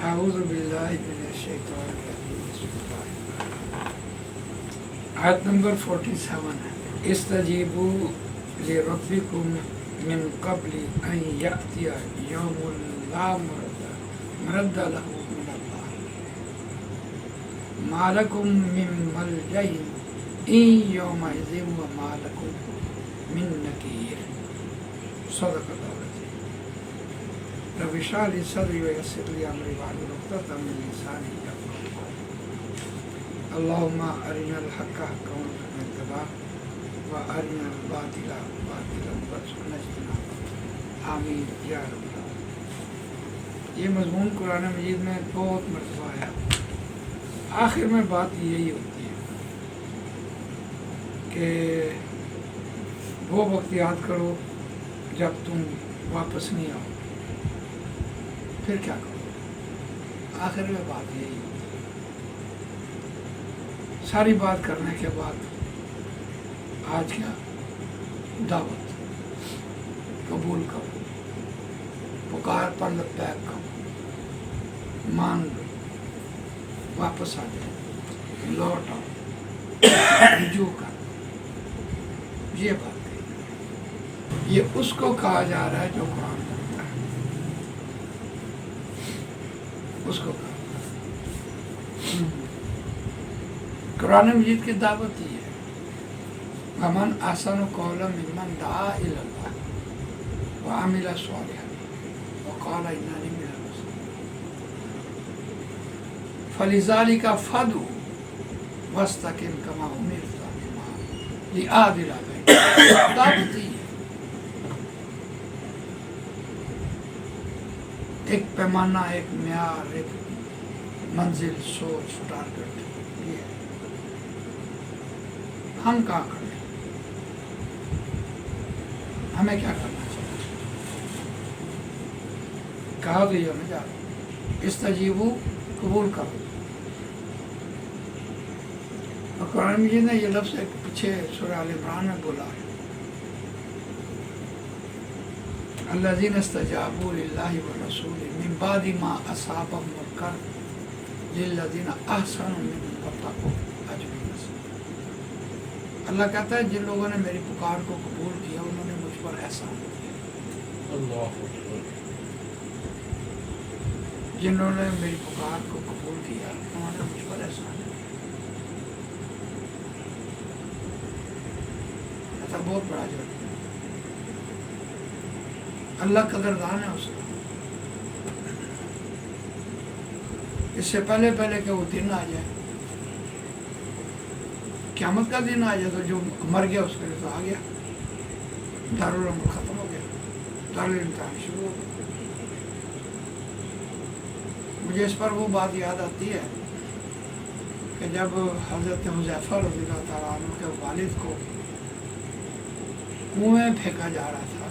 اعوذ باللہ من الشیطان الرجیم بسم اللہ۔ آیت نمبر 47 ہے، استجیبوا لربکم من قبل ان یأتی یوم لا مرد له من اللہ ما لکم من ملجأ یومئذ وما لکم من نکیر۔ صدق اللہ العظیم۔ رب اشرح لي صدري ويسر لي امري واحلل عقدة من لساني يفقهوا قولي۔ اللهم ارنا الحق حقا وارزقنا اتباعه وارنا الباطل باطلا وارزقنا اجتنابه، آمین یا رب العالمین۔ یہ مضمون قرآن مجید میں بہت مرتبہ آیا۔ آخر میں بات یہی ہوتی ہے کہ وہ وقت یاد کرو جب تم واپس نہیں آؤ، پھر کیا کرو؟ آخر میں بات یہی ہوتی ہے۔ ساری بات کرنے کے بعد آج کیا؟ دعوت قبول کرو، پکار پر لبیک کرو، مان لو، واپس آ جاؤ، لوٹ آؤ، رجوع کرو۔ یہ بات ہے، یہ اس کو کہا جا رہا ہے جو قرآن پڑھتا ہے، اس کو کہا۔ قرآن مجید کی دعوت ہی ہے، وَمَنْ أَحْسَنُ قَوْلًا مِمَّنْ دَعَا إِلَى اللَّهِ وَعَمِلَ صَالِحًا وَقَالَ إِنَّنِي مِنَ الْمُسْلِمِينَ فَلِذَلِكَ فَادْعُ وَاسْتَقِمْ كَمَا أُمِرْتَ لِعَادِلَ بَيْنَ۔ دعوت ہی ہے، ایک پیمانہ، ایک معیار، ایک منزل، سوچ، ٹارگٹ، یہ ہے۔ ہم کہاں کھڑے ہیں؟ ہمیں کیا کرنا چاہیے؟ کہا تو یہ ہمیں جا رہا، استجیبو، قبول کرو۔ اور قرآن مجید نے یہ لفظ ایک پیچھے سورہ آل عمران میں بولا ہے، الذین استجابوا للہ والرسول من بعد ما اصابهم الکرب للذین احسنوا منہم واتقوا اجر عظیم۔ اللہ کہتا ہے جن لوگوں نے میری پکار کو قبول کیا انہوں نے مجھ پر احسان کیا۔ اللہ اکبر۔ جنہوں نے میری پکار کو قبول کیا انہوں نے مجھ پر احسان کیا۔ ایسا بہت بڑا جرم ہے۔ اللہ قدردان ہے اس کا۔ اس سے پہلے کہ وہ دن آ جائے، قیامت کا دن آ جائے، تو جو مر گیا اس کے لیے تو آ گیا، دارالعمر ختم ہو گیا، دارالامتحان شروع ہو گیا۔ مجھے اس پر وہ بات یاد آتی ہے کہ جب حضرت حذیفہ رضی اللہ تعالیٰ عنہ کے والد کو کنویں میں پھینکا جا رہا تھا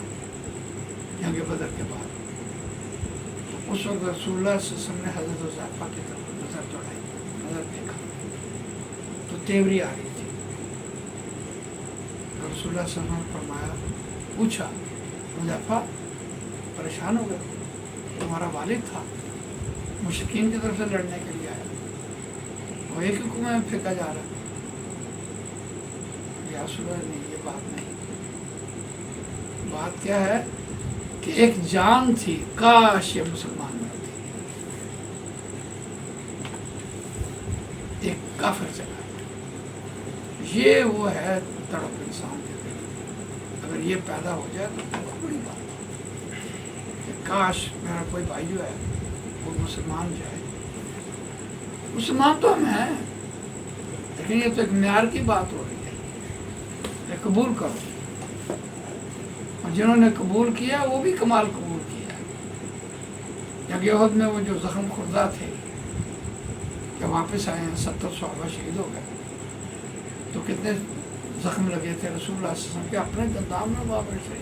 جنگ بدر کے بعد، تو اس وقت رسول اللہ صلی اللہ علیہ وسلم نے حضرت حذیفہ کی طرف نظر دوڑائی، نظر دیکھا تو تیوری آ رہی تھی۔ رسول اللہ صلی اللہ علیہ وسلم نے فرمایا، پوچھا، حذیفہ پریشان ہو گئے؟ تمہارا والد تھا، مشرکین کی طرف سے لڑنے کے لیے آیا، وہ ایک کنویں میں پھینکا جا رہا ہے۔ یا رسول اللہ، نہیں، یہ بات نہیں۔ بات کیا ہے کہ ایک جان تھی، کاش یہ مسلمان نہ تھی، ایک کافر چلا گیا۔ یہ وہ ہے تڑپ انسان کے دل، اگر یہ پیدا ہو جائے تو بہت بڑی بات ہے کہ کاش میرا کوئی بھائی جو ہے وہ مسلمان جائے۔ مسلمان تو ہم ہیں، لیکن یہ تو ایک معیار کی بات ہو رہی ہے، یہ قبول کرو۔ اور جنہوں نے قبول کیا وہ بھی کمال قبول کیا۔ جنگ احد میں وہ جو زخم خوردہ تھے، جب واپس آئے ہیں 70 صحابہ شہید ہو گئے، تو کتنے زخم لگے تھے رسول اللہ صلی اللہ علیہ وسلم کے اپنے دندان میں واپس سے۔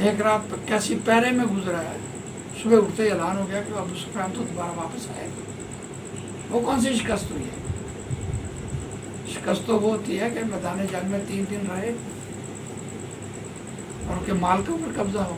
ایک رات کیسی پیرے میں گزرا ہے، صبح اٹھتے ہی اعلان ہو گیا کہ ابو سفیان تو دوبارہ واپس آئے گا۔ وہ کون سی شکست ہوئی ہے؟ شکست تو وہ ہوتی ہے کہ میدان جنگ میں 3 دن رہے اور ان کے مال کے اوپر قبضہ ہو۔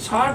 60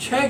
6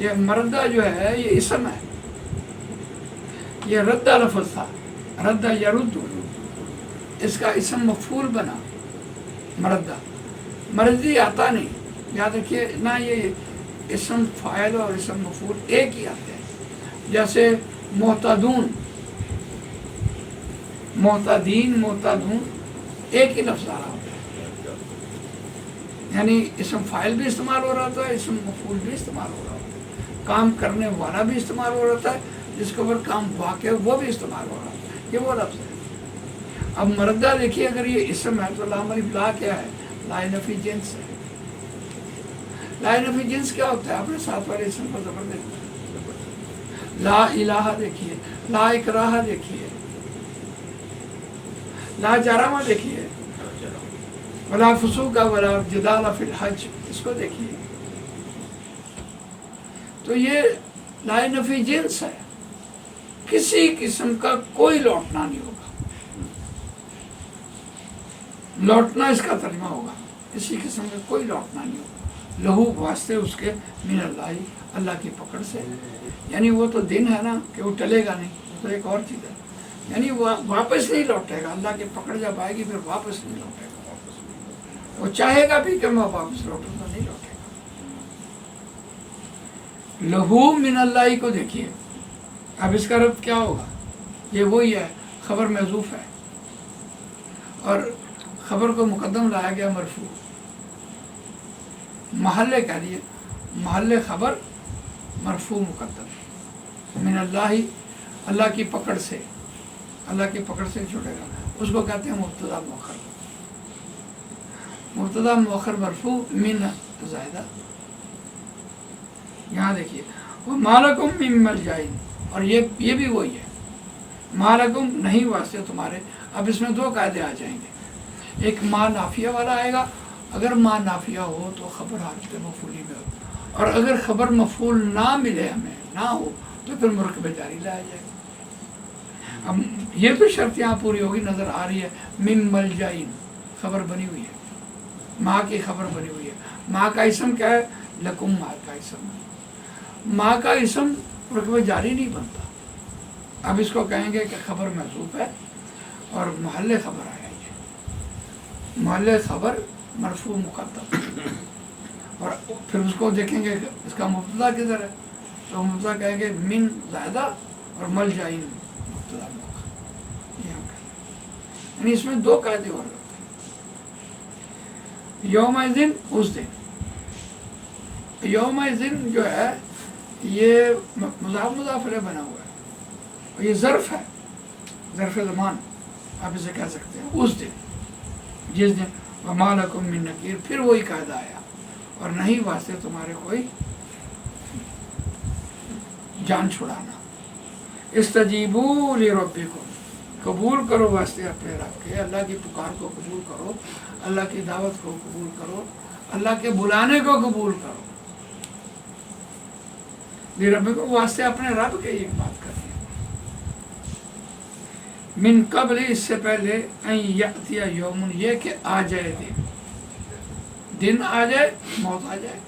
یہ مردہ جو ہے یہ اسم ہے. یہ ردہ لفظ تھا، ردہ یرد، اس کا اسم مفعول بنا مردہ. مرضی آتا نہیں، یاد رکھیے نہ، یہ اسم فاعل اور اسم مفعول ایک ہی آتے ہیں. جیسے محتدون، محتدین، محتدون ایک ہی لفظ آ رہا ہوتا ہے، یعنی اسم فاعل بھی استعمال ہو رہا تھا، اسم مفعول بھی استعمال ہو رہا ہوتا ہے، کام کرنے والا بھی استعمال ہو رہا ہے، جس کے اوپر کام واقع ہے وہ بھی استعمال ہو رہا ہے. یہ وہ لفظ ہے. اب مردہ دیکھیے، اگر یہ اسم ہے تو لام الف لا کیا ہے؟ لا نفی جنس ہے. لا نفی جنس کیا ہوتا ہے؟ اپنے ساتھ والے اسم پر زبر دیکھیے. لا الہ دیکھیے، لا اکراہ دیکھیے، لا جرم دیکھیے، ولا فسوق ولا جدال فی الحج، اس کو دیکھیے. تو یہ لا نفی جنس ہے، کسی قسم کا کوئی لوٹنا نہیں ہوگا. لوٹنا اس کا ترجمہ ہوگا، کسی قسم کا کوئی لوٹنا نہیں ہوگا. لہو واسطے اس کے من اللہ، اللہ کی پکڑ سے. یعنی وہ تو دن ہے نا کہ وہ ٹلے گا نہیں، وہ تو ایک اور چیز ہے. یعنی وہ واپس نہیں لوٹے گا، اللہ کی پکڑ جب آئے گی پھر واپس نہیں لوٹے گا. وہ چاہے گا بھی کہ میں واپس لوٹوں تو نہیں لوٹے گا. لہو من اللہ کو دیکھیے، اب اس کا ربط کیا ہوگا؟ یہ وہی ہے، خبر محذوف ہے اور خبر کو مقدم لایا گیا مرفوع. محلے کہہ دیے، محل خبر مرفوع مقدم. من اللہ، اللہ کی پکڑ سے، اللہ کی پکڑ سے چھوٹے گا، اس کو کہتے ہیں مبتدا مؤخر. مبتدا مؤخر مرفوع من زائدہ. یہاں دیکھیے وَمَا لَكُم مِّن مَلْجَإٍ، اور یہ بھی وہی ہے، مَا لَكُم نہیں واسطے تمہارے. اب اس میں دو قاعدے آ جائیں گے، ایک ما نافیہ والا آئے گا، اگر ما نافیہ ہو تو خبر حالت مفعولی میں ہو، اور اگر خبر مفعول نہ ملے ہمیں، نہ ہو، تو پھر مرکب جاری لایا جائے گا. اب یہ تو شرط یہاں پوری ہوگی، نظر آ رہی ہے. مِن ملجئن خبر بنی ہوئی ہے، ماں کی خبر بنی ہوئی ہے. ماں کا اسم کیا ہے؟ لکم ماں کا اسم. ماں کا اسم مرکب جاری نہیں بنتا. اب اس کو کہیں گے کہ خبر محذوف ہے اور محل خبر آیا ہے، محل خبر مرفوع مقدم. اور پھر اس کو دیکھیں گے اس کا مبتدا کدھر ہے، تو مبتدا کہیں گے من زائدہ اور ملجئن مبتدا مؤخر. یہ ہم کہیں گے. یعنی اس میں دو قاعدے اور ہوتے ہیں. یوم دن، اس دن. یوم دن جو ہے یہ مضاف مضاف الیہ بنا ہوا ہے، اور یہ ظرف ہے، ظرف زمان آپ اسے کہہ سکتے ہیں. اس دن، جس دن. وَمَا لَكُم مِّن نَكِيرٍ، پھر وہی قاعدہ آیا، اور نہیں واسطے تمہارے کوئی جان چھڑانا. استجیبوا لربکم، قبول کرو واسطے اپنے رب کے، اللہ کی پکار کو قبول کرو، اللہ کی دعوت کو قبول کرو، اللہ کے بلانے کو قبول کرو. لربکم واسطے اپنے رب کے ایک بات کرنی ہے. من قبل، اس سے پہلے، ان یأتی یوم، یہ کہ آ جائے دن. دن آ جائے، موت آ جائے.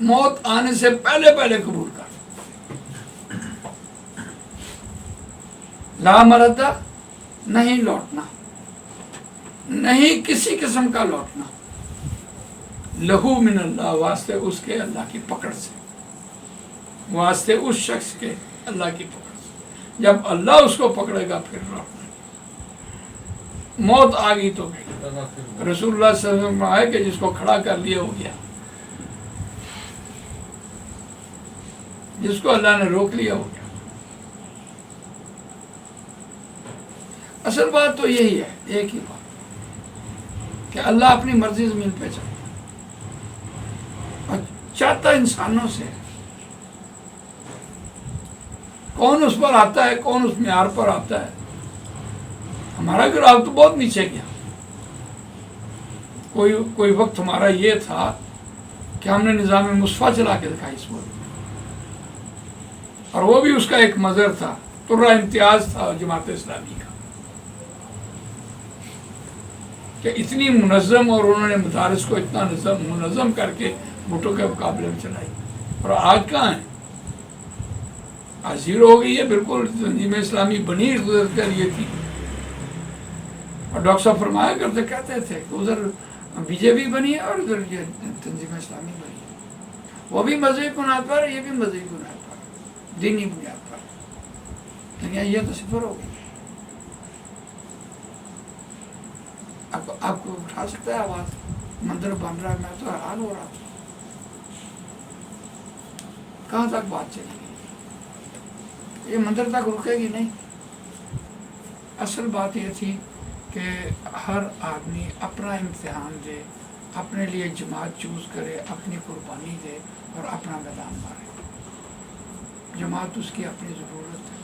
موت آنے سے پہلے پہلے قبول کر. لا مردہ، نہیں لوٹنا، نہیں کسی قسم کا لوٹنا. لہو من اللہ، واسطے اس کے اللہ کی پکڑ سے، واسطے اس شخص کے اللہ کی پکڑ سے. جب اللہ اس کو پکڑے گا پھر لوٹنا. موت آ گئی تو گئی. رسول اللہ صلی اللہ علیہ وسلم آئے کہ جس کو کھڑا کر لیا ہو گیا، جس کو اللہ نے روک لیا ہو گیا. اصل بات تو یہی ہے، ایک ہی بات، کہ اللہ اپنی مرضی زمین پہ چلتا اور چاہتا انسانوں سے. کون اس پر آتا ہے، کون اس معیار پر آتا ہے. ہمارا گراف تو بہت نیچے گیا. کوئی وقت ہمارا یہ تھا کہ ہم نے نظام مصطفیٰ چلا کے دکھائی اس وقت، اور وہ بھی اس کا ایک مظہر تھا، ترہ امتیاز تھا جماعت اسلامی کا، کہ اتنی منظم، اور انہوں نے مدارس کو اتنا منظم کر کے بھٹو کے مقابلے میں چلائی، اور آج کہاں ہے؟ آج زیرو ہو گئی ہے بالکل. تنظیم اسلامی بنی کے لیے تھی، اور ڈاکٹر صاحب فرمایا کرتے کہتے تھے کہ ادھر بی جے پی بنی ہے اور ادھر یہ تنظیم اسلامی بنی ہے. وہ بھی مذہبی بنیاد پر، یہ بھی مذہبی بنیاد پر، دینی بنیاد پر. لیکن یہ تو صفر ہو گئی. اب آپ کو اٹھا سکتا ہے آواز؟ مندر بن رہا ہے، میں تو حیران ہو رہا ہوں کہاں تک بات چلے گی. یہ مندر تک رکے گی نہیں. اصل بات یہ تھی کہ ہر آدمی اپنا امتحان دے، اپنے لیے جماعت چوز کرے، اپنی قربانی دے اور اپنا میدان مارے. جماعت اس کی اپنی ضرورت ہے.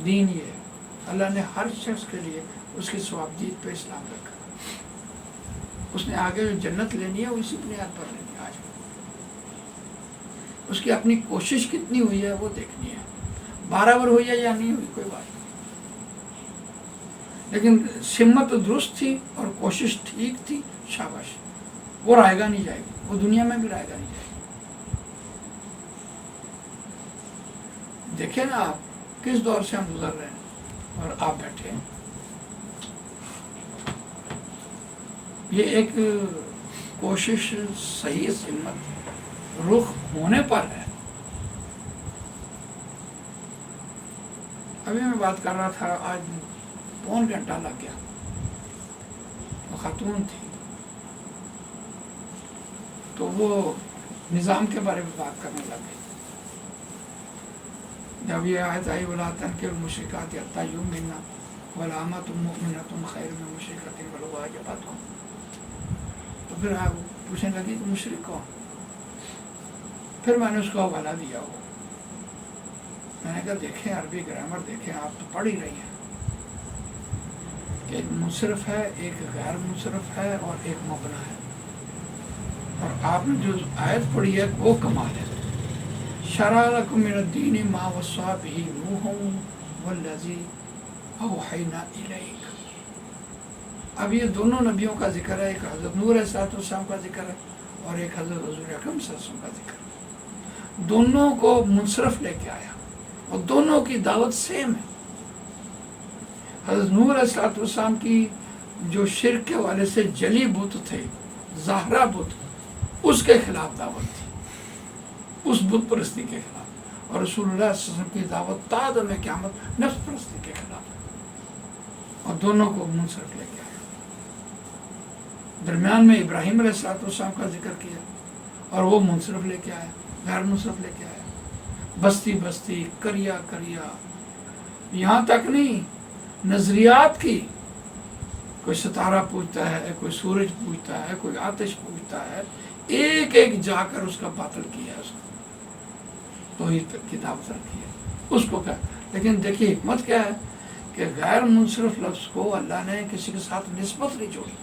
دین یہ ہے، اللہ نے ہر شخص کے لیے اس کی ثوابدید پہ اسلام رکھا. اس نے آگے جو جنت لینی ہے وہ اسی بنیاد پر لینی ہے. آج اس کی اپنی کوشش کتنی ہوئی ہے وہ دیکھنی ہے. برابر ہوئی ہے یا نہیں ہوئی کوئی بات نہیں، لیکن سمت درست تھی اور کوشش ٹھیک تھی، شاباش. وہ رائے گا نہیں جائے گی، وہ دنیا میں بھی رائے گا نہیں جائے گی. دیکھیں نا آپ کس دور سے ہم گزر رہے ہیں اور آپ بیٹھے ہیں. یہ ایک کوشش صحیح سمت رخ ہونے پر ہے. ابھی میں بات کر رہا تھا، آج پون گھنٹہ لگ گیا. وہ خاتون تھی تو وہ نظام کے بارے میں بات کرنے لگ گئی. جب یہ آیت آئی وَلَا تَنكِحُوا الْمُشْرِكَاتِ حَتَّىٰ يُؤْمِنَّ وَلَأَمَةٌ مُؤْمِنَةٌ خَيْرٌ مِّن مُشْرِكَةٍ وَلَوْ أَعْجَبَتْكُمْ. تو پھر پوچھنے لگی کہ مشرک کون؟ پھر میں نے اس کو حوالہ دیا. وہ میں نے کہا دیکھیں عربی گرامر دیکھیں، آپ تو پڑھ ہی رہی ہیں کہ ایک منصرف ہے، ایک غیر منصرف ہے اور ایک مبنا ہے. اور آپ نے جو آیت پڑھی ہے وہ کمال ہے. شرع لکم من الدین ما وصی بہ نوح والذی اوحینا الیک. اب یہ دونوں نبیوں کا ذکر ہے، ایک حضرت نوح علیہ السلام کا ذکر ہے اور ایک حضرت حضور اکرم صلی اللہ علیہ وسلم کا ذکر ہے. دونوں کو منصرف لے کے آیا اور دونوں کی دعوت سیم ہے. حضرت نوح علیہ السلام کی جو شرک کے والے سے جلی بت تھے، ظاہرہ بت، اس کے خلاف دعوت تھی، اس بت پرستی کے خلاف. اور رسول اللہ صلی اللہ علیہ وسلم کی دعوت تا دم قیامت نفس پرستی کے خلاف ہے، اور دونوں کو منصرف لے کے آیا. درمیان میں ابراہیم علیہ السلام کا ذکر کیا اور وہ منصرف لے کے آیا، غیر منصرف لے کے آیا. بستی بستی، کریا کریا، یہاں تک نہیں نظریات کی. کوئی ستارہ پوجتا ہے، کوئی سورج پوجتا ہے، کوئی آتش پوجتا ہے، ایک ایک جا کر اس کا باطل کیا ہے، اس کو توحید کی دعوت رکھی ہے اس کو کیا. لیکن دیکھیے حکمت کیا ہے کہ غیر منصرف لفظ کو اللہ نے کسی کے ساتھ نسبت نہیں جوڑی.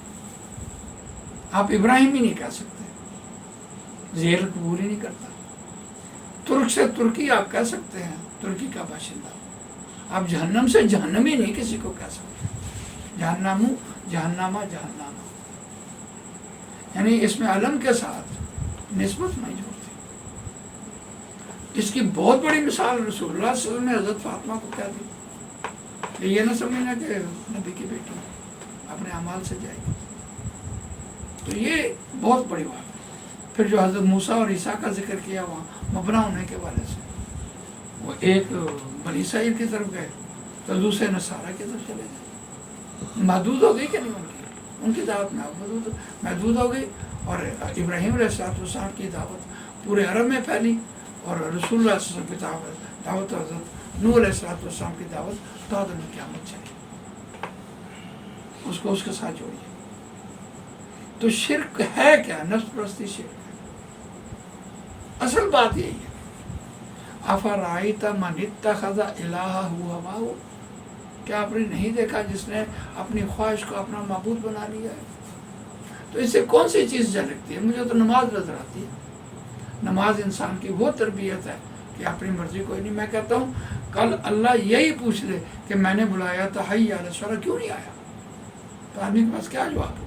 آپ ابراہیم ہی نہیں کہہ سکتے، زیر قبول ہی نہیں کرتا. ترک سے ترکی آپ کہہ سکتے ہیں، ترکی کا باشندہ. آپ جہنم سے جہنمی نہیں کسی کو کہہ سکتے. جہنمو، جہنما، جہنما، یعنی اس میں علم کے ساتھ نسبت نہیں جوڑتی. اس کی بہت بڑی مثال رسول اللہ صلی اللہ علیہ وسلم نے حضرت فاطمہ کو کیا دی کہ یہ نہ سمجھنا کہ نبی کی بیٹی اپنے اعمال سے جائے گی. تو یہ بہت بڑی بات ہے. پھر جو حضرت موسیٰ اور عیسیٰ کا ذکر کیا وہاں مبنا ہونے کے والے سے، وہ ایک بنی اسرائیل کی طرف گئے تو دوسرے نصارہ کی طرف چلے گئے. محدود ہو گئی کہ نہیں ان کی دعوت میں محدود ہو گئی. اور ابراہیم علیہ السلام کی دعوت پورے عرب میں پھیلی، اور رسول اللہ صلی اللہ علیہ وسلم کی دعوت حضرت نوح علیہ السلام کی دعوت تا دم قیامت چلی. اس کو اس کے ساتھ جوڑیے. تو شرک ہے کیا؟ نفس پرستی شرک ہے. اصل بات یہی ہے. افرأیت من اتخذ الہہ ہواہ، کیا آپ نے نہیں دیکھا جس نے اپنی خواہش کو اپنا معبود بنا لیا ہے؟ تو اس سے کون سی چیز جھلکتی ہے؟ مجھے تو نماز نظر آتی ہے. نماز انسان کی وہ تربیت ہے کہ اپنی مرضی کوئی نہیں. میں کہتا ہوں کل اللہ یہی پوچھ لے کہ میں نے بلایا تھا حی علی الصلاۃ کیوں نہیں آیا، تو آدمی کے پاس کیا جواب ہو؟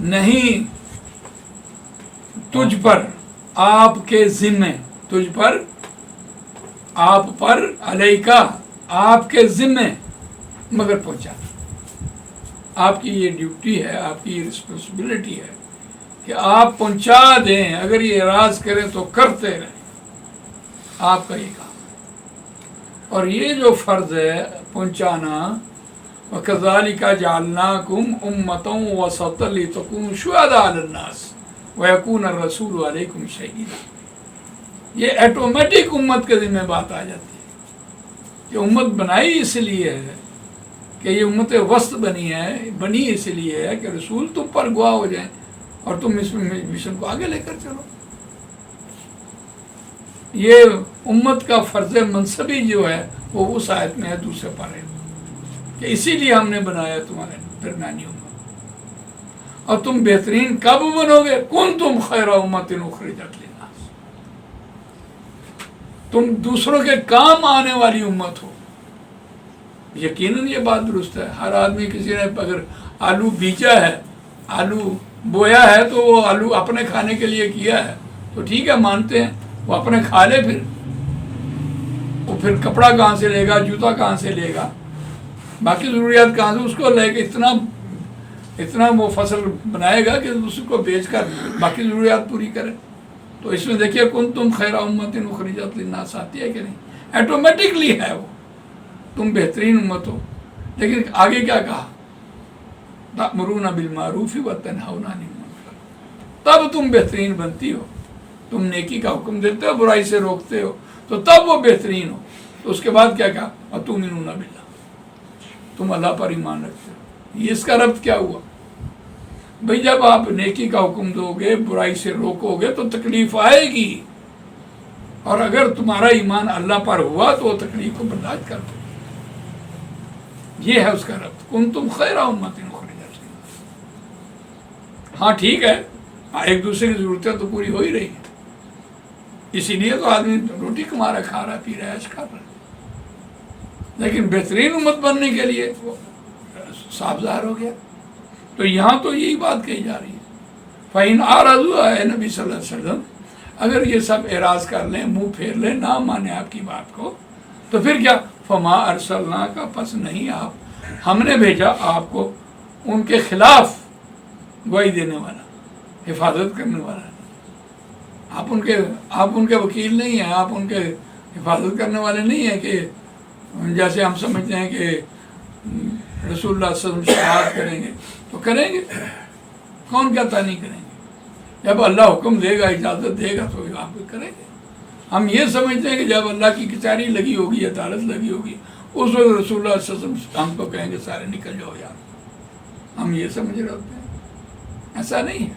نہیں تجھ پر، آپ کے ذمے، تجھ پر، آپ پر، علیکا، آپ کے ذمے، مگر پہنچا. آپ کی یہ ڈیوٹی ہے، آپ کی یہ رسپانسبلٹی ہے کہ آپ پہنچا دیں. اگر یہ اعراض کرے تو کرتے رہیں، آپ کا یہ کام. اور یہ جو فرض ہے پہنچانا، وَكَذَلِكَ جَعَلْنَاكُمْ أُمَّةً وَسَطًا لِتَكُونُوا شُهَدَاءَ عَلَى النَّاسِ وَيَكُونَ الرَّسُولُ عَلَيْكُمْ شَهِيدًا. یہ ایٹومیٹک امت کے ذمہ بات آ جاتی ہے کہ امت بنائی اس لیے ہے کہ یہ امت وسط بنی اس لیے ہے کہ رسول تم پر گواہ ہو جائیں اور تم اس مشن کو آگے لے کر چلو. یہ امت کا فرض منصبی جو ہے وہ اس آیت میں ہے دوسرے پارے میں کہ اسی لیے ہم نے بنایا تمہارے درمیانی امت. اور تم بہترین کب بنو گے؟ کنتم خیر امت اخرجت للناس، تم دوسروں کے کام آنے والی امت ہو. یقیناً یہ بات درست ہے. ہر آدمی، کسی نے اگر آلو بیچا ہے، آلو بویا ہے تو وہ آلو اپنے کھانے کے لیے کیا ہے تو ٹھیک ہے، مانتے ہیں، وہ اپنے کھا لے. وہ پھر کپڑا کہاں سے لے گا، جوتا کہاں سے لے گا، باقی ضروریات کہاں سے اس کو لے کے اتنا وہ فصل بنائے گا کہ اس کو بیچ کر باقی ضروریات پوری کرے. تو اس میں دیکھیے کنتم خیر امت اخرجت للناس آتی ہے کہ نہیں؟ ایٹومیٹکلی ہے وہ، تم بہترین امت ہو. لیکن آگے کیا کہا؟ تأمرون بالمعروف وتنہون عن المنکر. تب تم بہترین بنتی ہو. تم نیکی کا حکم دیتے ہو، برائی سے روکتے ہو، تو تب وہ بہترین ہو. تو اس کے بعد کیا کہا؟ وتؤمنون باللہ، تم اللہ پر ایمان رکھتے ہو. یہ اس کا ربط کیا ہوا؟ بھئی جب آپ نیکی کا حکم دو گے، برائی سے روکو گے تو تکلیف آئے گی، اور اگر تمہارا ایمان اللہ پر ہوا تو وہ تکلیف کو برداشت کر دو. یہ ہے اس کا ربط. کنتم خیر امت اخرجت للناس. ہاں ٹھیک ہے، ایک دوسرے کی ضرورتیں تو پوری ہو ہی رہی ہیں، اسی لیے تو آدمی روٹی کما رہا، کھا رہا، پی رہا، عیش کر رہا. لیکن بہترین امت بننے کے لیے وہ صاف ظاہر ہو گیا. تو یہاں تو یہی بات کہی جا رہی ہے. فَإِنْ أَعْرَضُوا، اے نبی صلی اللہ علیہ وسلم، اگر یہ سب اعراض کر لیں، منہ پھیر لیں، نہ مانے آپ کی بات کو، تو پھر کیا؟ فَمَا أَرْسَلْنَاكَ، پس نہیں ہم نے بھیجا آپ کو ان کے خلاف گواہی دینے والا، حفاظت کرنے والا. آپ ان کے وکیل نہیں ہیں، آپ ان کے حفاظت کرنے والے نہیں ہیں کہ جیسے ہم سمجھتے ہیں کہ رسول اللہ صلی اللہ علیہ وسلم شفاعت کریں گے تو کریں گے. کون کہتا نہیں کریں گے؟ جب اللہ حکم دے گا، اجازت دے گا تو آپ کریں گے. ہم یہ سمجھتے ہیں کہ جب اللہ کی کچہری لگی ہوگی، عدالت لگی ہوگی، اس وقت رسول اللہ صلی اللہ علیہ وسلم ہم کو کہیں گے سارے نکل جاؤ یار. ہم یہ سمجھ رہے ہوتے ہیں، ایسا نہیں ہے.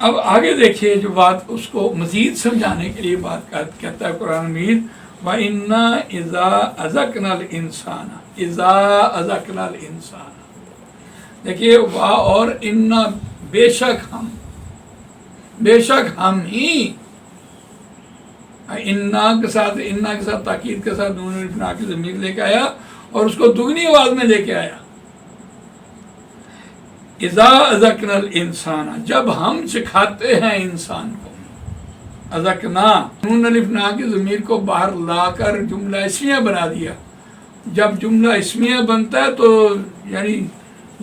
اب آگے دیکھیے جو بات اس کو مزید سمجھانے کے لیے بات کہتا ہے قرآن مجید، وَإِنَّا إِذَا أَذَقْنَا الْإِنسَانَ، إِذَا أَذَقْنَا الْإِنسَانَ. دیکھیے وا اور انا، بے شک ہم ہی، انا کے ساتھ تاکید کے ساتھ نون الفنا کی ضمیر لے کے آیا اور اس کو دگنی آواز میں لے کے آیا. اذا اذقنا الانسان، جب ہم چکھاتے ہیں انسان کو. اذقنا، نون الفنا کی ضمیر کو باہر لا کر جملہ اسمیہ بنا دیا. جب جملہ اسمیہ بنتا ہے تو یعنی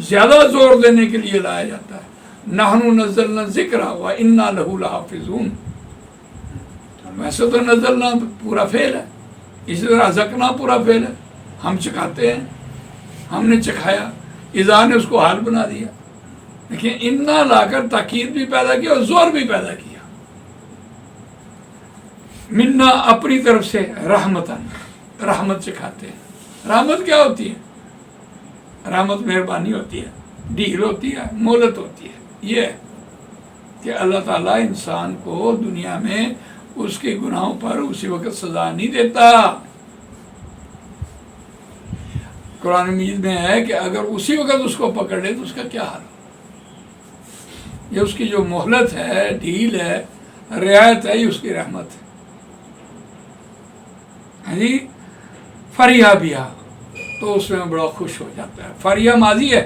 زیادہ زور دینے کے لیے لایا جاتا ہے. نحن نزلنا الذکر وإنا لہ لحافظون. ویسے تو نزلنا پورا فعل ہے، اسی طرح اذقنا پورا فعل ہے. ہم چکھاتے ہیں، ہم نے چکھایا، اذا نے اس کو حال بنا دیا. لیکن انا لا کر تاکید بھی پیدا کیا اور زور بھی پیدا کیا. منا، اپنی طرف سے، رحمت چکھاتے ہیں. رحمت کیا ہوتی ہے؟ رحمت مہربانی ہوتی ہے، ڈھیل ہوتی ہے، مہلت ہوتی ہے. یہ کہ اللہ تعالیٰ انسان کو دنیا میں اس کے گناہوں پر اسی وقت سزا نہیں دیتا. قرآن مجید میں ہے کہ اگر اسی وقت اس کو پکڑ لے تو اس کا کیا حال ہو. یہ اس کی جو مہلت ہے، ڈھیل ہے، رعایت ہے، یہ اس کی رحمت ہے. جی فریحہ بہا، تو اس میں بڑا خوش ہو جاتا ہے. فریحہ ماضی ہے،